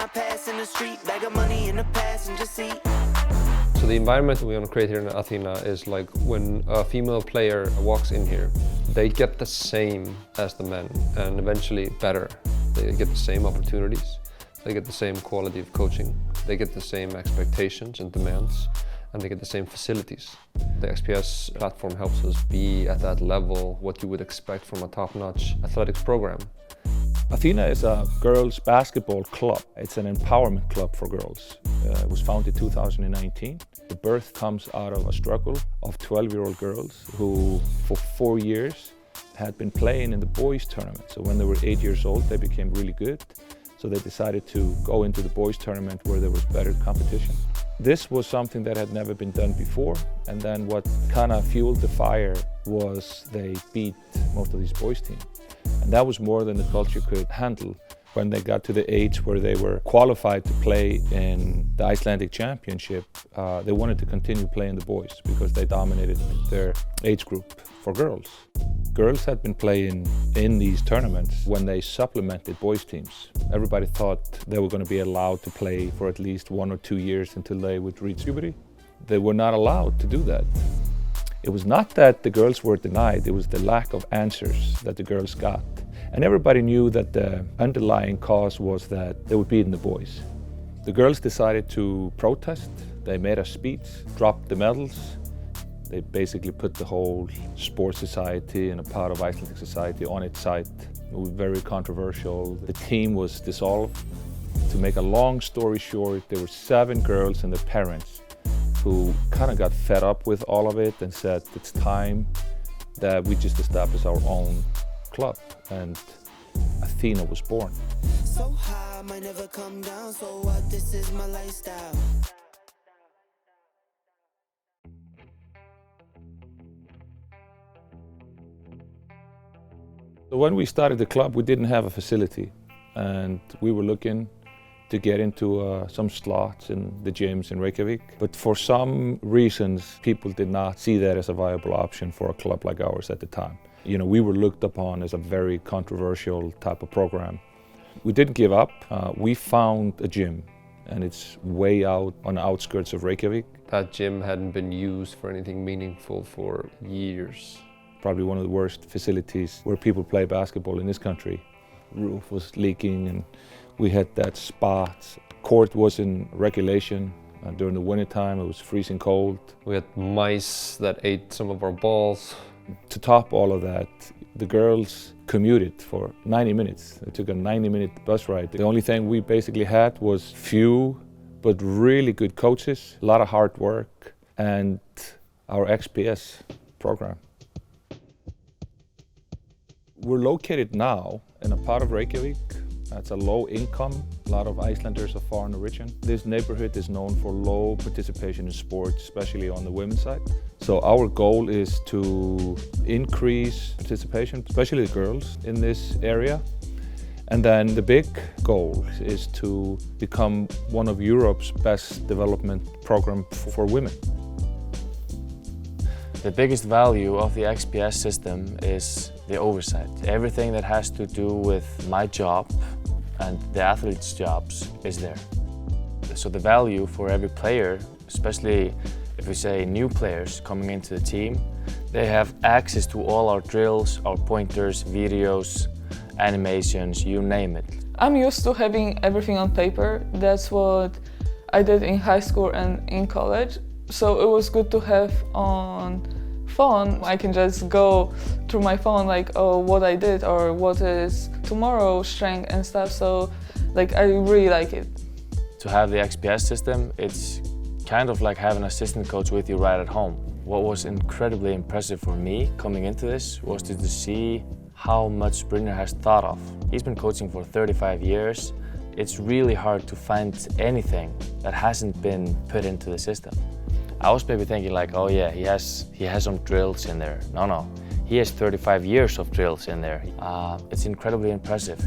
I pass in the street, bag of money in the passenger seat. So the environment we want to create here in Athena is like when a female player walks in here, they get the same as the men and eventually better. They get the same opportunities, they get the same quality of coaching, they get the same expectations and demands, and they get the same facilities. The XPS platform helps us be at that level, what you would expect from a top-notch athletics program. Athena is a girls' basketball club. It's an empowerment club for girls. It was founded in 2019. The birth comes out of a struggle of 12-year-old girls who, for 4 years, had been playing in the boys' tournament. So when they were 8 years old, they became really good. So they decided to go into the boys' tournament where there was better competition. This was something that had never been done before. And then what kind of fueled the fire was they beat most of these boys' teams. And that was more than the culture could handle. When they got to the age where they were qualified to play in the Icelandic Championship, they wanted to continue playing the boys because they dominated their age group for girls. Girls had been playing in these tournaments when they supplemented boys' teams. Everybody thought they were going to be allowed to play for at least 1 or 2 years until they would reach puberty. They were not allowed to do that. It was not that the girls were denied, it was the lack of answers that the girls got. And everybody knew that the underlying cause was that they were beating the boys. The girls decided to protest. They made a speech, dropped the medals. They basically put the whole sports society and a part of Icelandic society on its side. It was very controversial. The team was dissolved. To make a long story short, there were 7 girls and their parents who kind of got fed up with all of it and said it's time that we just establish our own club, and Athena was born. So high, might never come down, so what, this is my lifestyle. So when we started the club, we didn't have a facility, and we were looking to get into some slots in the gyms in Reykjavik. But for some reasons, people did not see that as a viable option for a club like ours at the time. You know, we were looked upon as a very controversial type of program. We didn't give up. We found a gym, and it's way out on the outskirts of Reykjavik. That gym hadn't been used for anything meaningful for years. Probably one of the worst facilities where people play basketball in this country. Roof was leaking, and we had that spot. Court was in regulation. During the wintertime, it was freezing cold. We had mice that ate some of our balls. To top all of that, the girls commuted for 90 minutes. They took a 90-minute bus ride. The only thing we basically had was few but really good coaches, a lot of hard work, and our XPS program. We're located now in a part of Reykjavik. It's a low income. A lot of Icelanders of foreign origin. This neighborhood is known for low participation in sports, especially on the women's side. So our goal is to increase participation, especially the girls in this area. And then the big goal is to become one of Europe's best development programs for women. The biggest value of the XPS system is the oversight. Everything that has to do with my job and the athletes' jobs is there. So the value for every player, especially if we say new players coming into the team, they have access to all our drills, our pointers, videos, animations, you name it. I'm used to having everything on paper. That's what I did in high school and in college. So it was good to have on phone. I can just go through my phone like, oh, what I did or what is tomorrow's strength and stuff. So like, I really like it. To have the XPS system, it's kind of like having an assistant coach with you right at home. What was incredibly impressive for me coming into this was to see how much Brynjar has thought of. He's been coaching for 35 years. It's really hard to find anything that hasn't been put into the system. I was maybe thinking like, oh yeah, he has some drills in there. No, he has 35 years of drills in there. It's incredibly impressive.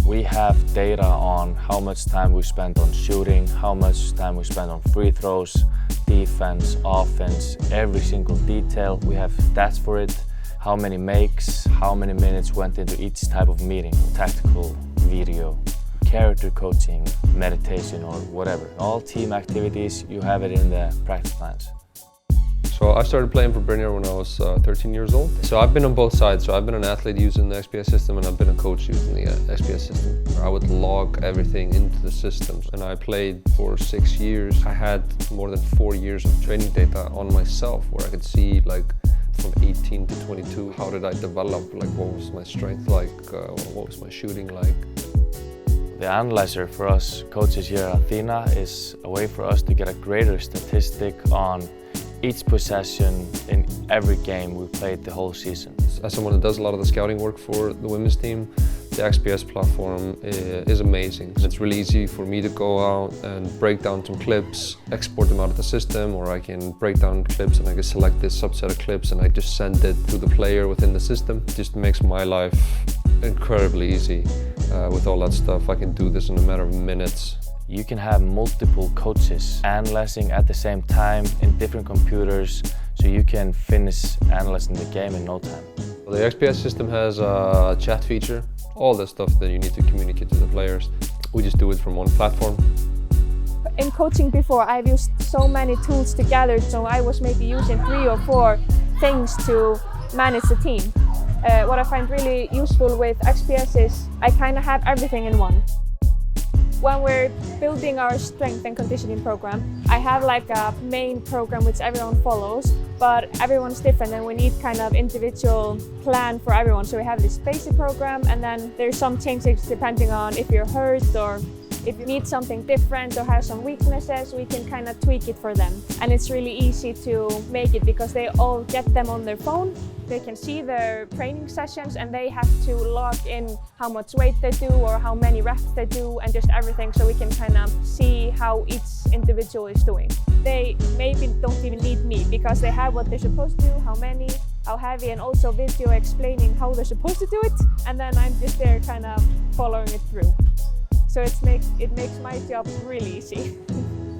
We have data on how much time we spend on shooting, how much time we spend on free throws, defense, offense, every single detail. We have stats for it, how many makes, how many minutes went into each type of meeting, tactical, video, character coaching, meditation or whatever. All team activities, you have it in the practice plans. So I started playing for Brynjar when I was 13 years old. So I've been on both sides. So I've been an athlete using the XPS system and I've been a coach using the XPS system. I would log everything into the systems and I played for 6 years. I had more than 4 years of training data on myself where I could see like from 18 to 22, how did I develop? Like what was my strength like? What was my shooting like? The analyzer for us coaches here at Athena is a way for us to get a greater statistic on each possession in every game we played the whole season. As someone that does a lot of the scouting work for the women's team, the XPS platform is amazing. It's really easy for me to go out and break down some clips, export them out of the system, or I can break down clips and I can select this subset of clips and I just send it to the player within the system. It just makes my life incredibly easy with all that stuff. I can do this in a matter of minutes. You can have multiple coaches analyzing at the same time in different computers, so you can finish analyzing the game in no time. The XPS system has a chat feature, all the stuff that you need to communicate to the players. We just do it from one platform. In coaching before, I've used so many tools together, so I was maybe using 3 or 4 things to manage the team. What I find really useful with XPS is I kind of have everything in one. When we're building our strength and conditioning program, I have like a main program which everyone follows, but everyone's different and we need kind of individual plan for everyone. So we have this basic program and then there's some changes depending on if you're hurt or if you need something different or have some weaknesses, we can kind of tweak it for them. And it's really easy to make it because they all get them on their phone. They can see their training sessions and they have to log in how much weight they do or how many reps they do and just everything, so we can kind of see how each individual is doing. They maybe don't even need me because they have what they're supposed to do, how many, how heavy, and also video explaining how they're supposed to do it. And then I'm just there kind of following it through. So it makes my job really easy.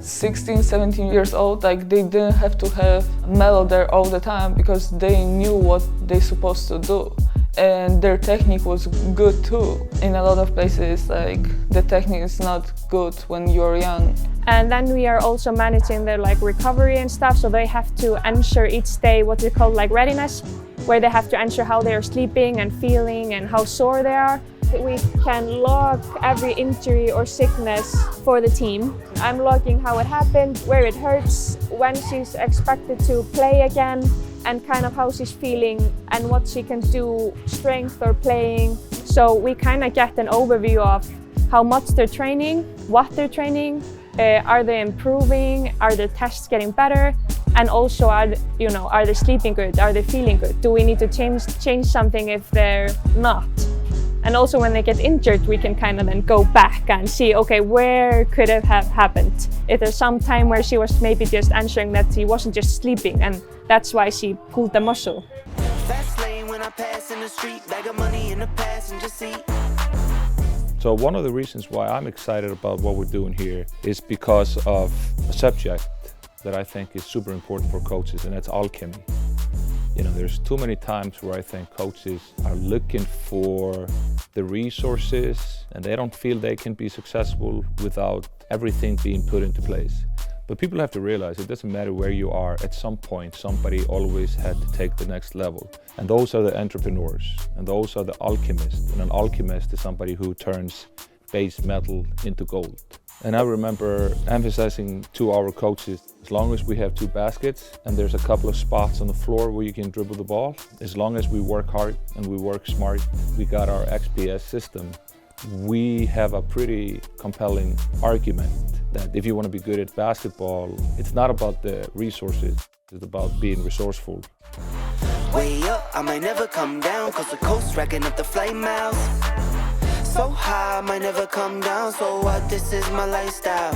16, 17 years old, like they didn't have to have Melo there all the time because they knew what they're supposed to do. And their technique was good too. In a lot of places, like the technique is not good when you're young. And then we are also managing their like recovery and stuff, so they have to ensure each day what we call like readiness, where they have to ensure how they are sleeping and feeling and how sore they are. We can log every injury or sickness for the team. I'm logging how it happened, where it hurts, when she's expected to play again, and kind of how she's feeling and what she can do, strength or playing. So we kind of get an overview of how much they're training, what they're training, are they improving, are their tests getting better, and also are they sleeping good, are they feeling good? Do we need to change something if they're not? And also when they get injured, we can kind of then go back and see, okay, where could it have happened? If there's some time where she was maybe just answering that she wasn't just sleeping and that's why she pulled the muscle. Fast lane when I pass in the street, bag of money in the passenger seat. So one of the reasons why I'm excited about what we're doing here is because of a subject that I think is super important for coaches, and that's alchemy. You know, there's too many times where I think coaches are looking for the resources and they don't feel they can be successful without everything being put into place. But people have to realize it doesn't matter where you are, at some point somebody always had to take the next level. And those are the entrepreneurs, and those are the alchemists. And an alchemist is somebody who turns base metal into gold. And I remember emphasizing to our coaches, as long as we have 2 baskets and there's a couple of spots on the floor where you can dribble the ball, as long as we work hard and we work smart, we got our XPS system, we have a pretty compelling argument that if you want to be good at basketball, it's not about the resources, it's about being resourceful. Way up, I might never come down, cause the coast racking up the flight miles. So high, I might never come down, so what, this is my lifestyle.